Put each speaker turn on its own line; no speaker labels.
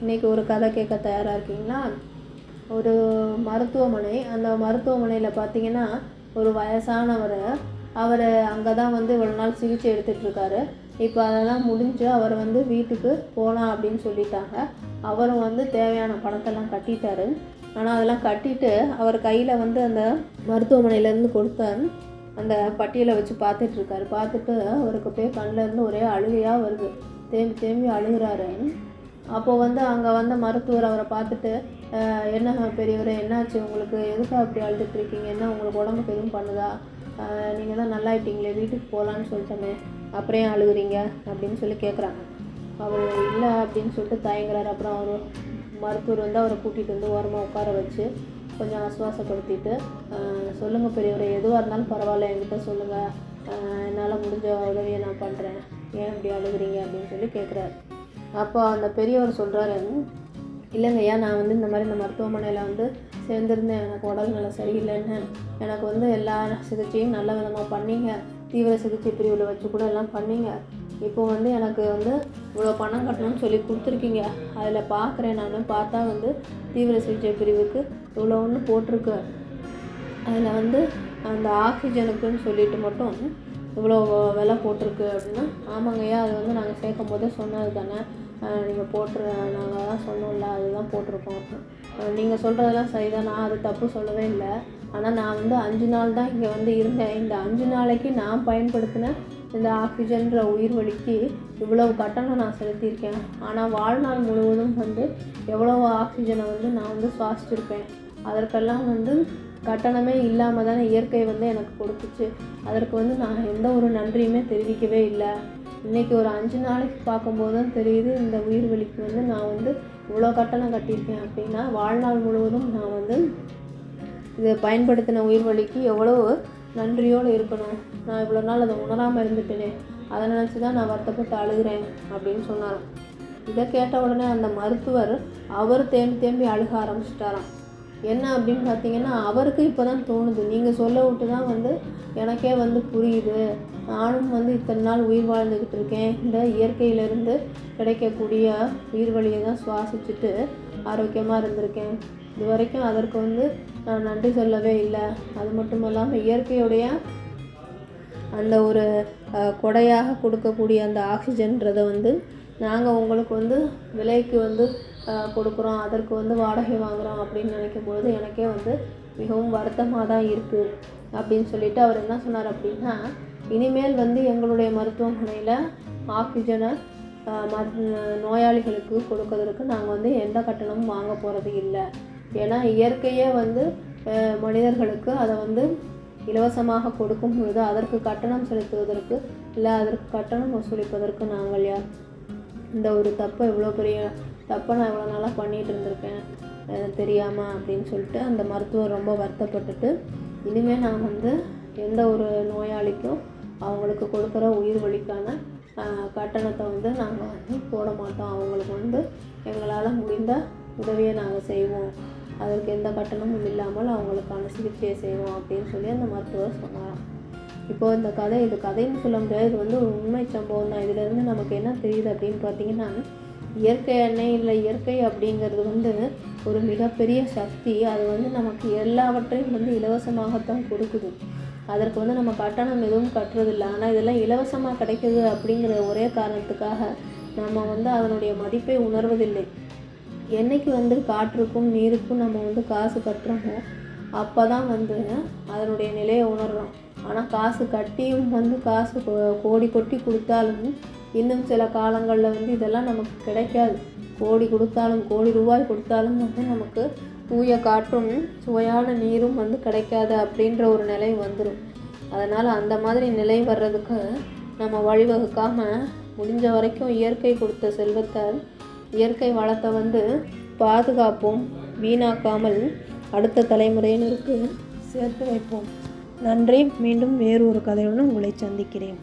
இன்றைக்கி ஒரு கதை கேட்க தயாராக இருக்கீங்களா? ஒரு மருத்துவமனை. அந்த மருத்துவமனையில் பார்த்தீங்கன்னா, ஒரு வயசானவர், அவர் அங்கே தான் இவ்வளோ நாள் சிகிச்சை எடுத்துகிட்ருக்காரு. இப்போ அதெல்லாம் முடிஞ்சு அவர் வீட்டுக்கு போகலாம் அப்படின்னு சொல்லிட்டாங்க. அவரும் தேவையான பணத்தெல்லாம் கட்டிட்டார். ஆனால் அதெல்லாம் கட்டிட்டு அவர் கையில் அந்த மருத்துவமனையிலேருந்து கொடுத்த அந்த பட்டியலை வச்சு பார்த்துட்ருக்காரு. பார்த்துட்டு அவருக்கு போய் கண்ணிலேருந்து ஒரே அழுகையாக வருது. தேம்பி தேம்பி அழுகிறாரு. அப்போது அங்கே மருத்துவர் அவரை பார்த்துட்டு, என்ன பெரியவரே, என்னாச்சு உங்களுக்கு, எதுக்காக அப்படி அழுதுட்டுருக்கீங்க, என்ன உங்களுக்கு உடம்புக்கு எதுவும் பண்ணுதா, நீங்கள் தான் நல்லாயிட்டீங்களே, வீட்டுக்கு போகலான்னு சொல்லிட்டோமே, அப்புறம் ஏன் அழுகுறீங்க அப்படின்னு சொல்லி கேட்குறாங்க. அவர் இல்லை அப்படின்னு சொல்லிட்டு தயங்குறாரு. அப்புறம் அவர் மருத்துவர் அவரை கூட்டிகிட்டு ஓரமாக உட்கார வச்சு கொஞ்சம் ஆசுவாசப்படுத்திட்டு, சொல்லுங்கள் பெரியவரை, எதுவாக இருந்தாலும் பரவாயில்ல, என்கிட்ட சொல்லுங்கள், என்னால் முடிஞ்ச உதவியை நான் பண்ணுறேன், ஏன் இப்படி அழுகுறீங்க அப்படின்னு சொல்லி கேட்குறாரு. அப்போ அந்த பெரியவர் சொல்கிறாரு, இல்லைங்கய்யா, நான் இந்த மாதிரி இந்த மருத்துவமனையில் சேர்ந்துருந்தேன். எனக்கு உடல்நிலை சரியில்லைன்னு எனக்கு எல்லா சிகிச்சையும் நல்ல விதமாக பண்ணிங்க, தீவிர சிகிச்சை பிரிவில் வச்சு கூட எல்லாம் பண்ணிங்க. இப்போது எனக்கு இவ்வளோ பணம் கட்டணும்னு சொல்லி கொடுத்துருக்கீங்க. அதில் பார்க்குறேன், நான் பார்த்தா தீவிர சிகிச்சை பிரிவுக்கு இவ்வளோ ஒன்று போட்டிருக்கு. அதில் அந்த ஆக்சிஜனுக்குன்னு சொல்லிட்டு மட்டும் இவ்வளோ விலை போட்டிருக்கு அப்படின்னா, ஆமாங்கய்யா, அது நாங்கள் சேர்க்கும் போதே சொன்னது தானே, நீங்கள் நாங்கள் தான் சொன்னோம்ல, அதுதான் போட்டிருக்கோம். நீங்கள் சொல்கிறதெல்லாம் சரிதான், நான் அது தப்பு சொல்லவே இல்லை. ஆனால் நான் 5 நாள் தான் இங்கே இருந்தேன். இந்த 5 நாளைக்கு நான் பயன்படுத்தின இந்த ஆக்சிஜன்ற உயிர் வலிக்கு இவ்வளவு கட்டணம் நான் செலுத்தியிருக்கேன். ஆனால் வாழ்நாள் முழுவதும் எவ்வளோ ஆக்சிஜனை நான் சுவாசிச்சிருப்பேன். அதற்கெல்லாம் கட்டணமே இல்லாமல் தானே இயற்கை எனக்கு கொடுத்துச்சு. அதற்கு நான் எந்த ஒரு நன்றியுமே தெரிவிக்கவே இல்லை. இன்றைக்கி ஒரு 5 நாளைக்கு பார்க்கும்போது தான் தெரியுது, இந்த உயிர் வலிக்கு நான் இவ்வளோ கட்டணம் கட்டியிருக்கேன் அப்படின்னா, வாழ்நாள் முழுவதும் நான் இதை பயன்படுத்தின உயிர் வலிக்கு எவ்வளோ நன்றியோடு இருக்கணும். நான் இவ்வளோ நாள் அதை உணராமல் இருந்துட்டேனே, அதை நினச்சி தான் நான் வருத்தப்பட்டு அழுகிறேன் அப்படின்னு சொன்னாராம். இதை கேட்ட உடனே அந்த மருத்துவர் அவர் தேம்பி அழுக ஆரம்பிச்சிட்டாராம். என்ன அப்படின்னு பார்த்தீங்கன்னா, அவருக்கு இப்போ தான் தோணுது, நீங்கள் சொல்ல விட்டு தான் எனக்கே புரியுது. நானும் இத்தனை நாள் உயிர் வாழ்ந்துக்கிட்டு இருக்கேன். இந்த இயற்கையிலேருந்து கிடைக்கக்கூடிய உயிர் வலியை தான் சுவாசிச்சுட்டு ஆரோக்கியமாக இருந்திருக்கேன். இது வரைக்கும் அதற்கு நான் நன்றி சொல்லவே இல்லை. அது மட்டும் இல்லாமல் இயற்கையுடைய அந்த ஒரு கொடையாக கொடுக்கக்கூடிய அந்த ஆக்சிஜன்றதை நாங்கள் உங்களுக்கு விலைக்கு கொடுக்குறோம், அதற்கு வாடகை வாங்குகிறோம் அப்படின்னு நினைக்கும்போது எனக்கே மிகவும் வருத்தமாக தான் இருக்குது அப்படின்னு சொல்லிட்டு அவர் என்ன சொன்னார் அப்படின்னா, இனிமேல் எங்களுடைய மருத்துவமனையில் ஆக்சிஜனை நோயாளிகளுக்கு கொடுக்கறதுக்கு நாங்கள் எந்த கட்டணமும் வாங்க போகிறது இல்லை. ஏன்னா இயற்கையே மனிதர்களுக்கு அதை இலவசமாக கொடுக்கும் பொழுது அதற்கு கட்டணம் செலுத்துவதற்கு இல்லை, அதற்கு கட்டணம் வசூலிப்பதற்கு நாங்கள் யார்? இந்த ஒரு தப்பை, இவ்வளோ பெரிய தப்பை நான் இவ்வளோ நாளாக பண்ணிகிட்டு இருந்திருக்கேன் தெரியாமல் அப்படின்னு சொல்லிட்டு அந்த மருத்துவர் ரொம்ப வருத்தப்பட்டுட்டு, இனிமேல் நான் எந்த ஒரு நோயாளிக்கும் அவங்களுக்கு கொடுக்குற உயிர் வலிக்கான கட்டணத்தை நாங்கள் போட மாட்டோம். அவங்களுக்கு எங்களால் முடிந்த உதவியை நாங்கள் செய்வோம், அதற்கு எந்த கட்டணமும் இல்லாமல் அவங்களுக்கான சிகிச்சையை செய்வோம் அப்படின்னு சொல்லி அந்த மருத்துவர் சொன்னாராம். இப்போது இந்த கதை, இது கதைன்னு சொல்ல முடியாது, இது ஒரு உண்மை சம்பவம் தான். இதிலேருந்து நமக்கு என்ன தெரியுது அப்படின்னு பார்த்தீங்கன்னா, இயற்கை எண்ணெய் இல்லை, இயற்கை அப்படிங்கிறது ஒரு மிகப்பெரிய சக்தி. அது நமக்கு எல்லாவற்றையும் இலவசமாகத்தான் கொடுக்குது. அதற்கு நம்ம கட்டணம் எதுவும் கட்டுறதில்லை. ஆனால் இதெல்லாம் இலவசமாக கிடைக்குது அப்படிங்கிற ஒரே காரணத்துக்காக நம்ம அதனுடைய மதிப்பை உணர்வதில்லை. என்றைக்கு காற்றுக்கும் நீருக்கும் நம்ம காசு கட்டுறோமோ அப்போ தான் அதனுடைய நிலையை உணர்றோம். ஆனால் காசு கட்டியும் காசு கோடி கொட்டி கொடுத்தாலும் இன்னும் சில காலங்களில் இதெல்லாம் நமக்கு கிடைக்காது. கோடி கொடுத்தாலும், கோடி ரூபாய் கொடுத்தாலும் நமக்கு தூய காற்றும் சுவையான நீரும் கிடைக்காது அப்படின்ற ஒரு நிலை வந்துடும். அதனால் அந்த மாதிரி நிலை வர்றதுக்கு நம்ம வழிவகுக்காமல் முடிஞ்ச வரைக்கும் இயற்கை கொடுத்த செல்வத்தை, இயற்கை வளத்தை பாதுகாப்போம், வீணாக்காமல் அடுத்த தலைமுறையினருக்கு சேர்த்து வைப்போம். நன்றி. மீண்டும் வேறு ஒரு கதையுடன் உங்களை சந்திக்கிறேன்.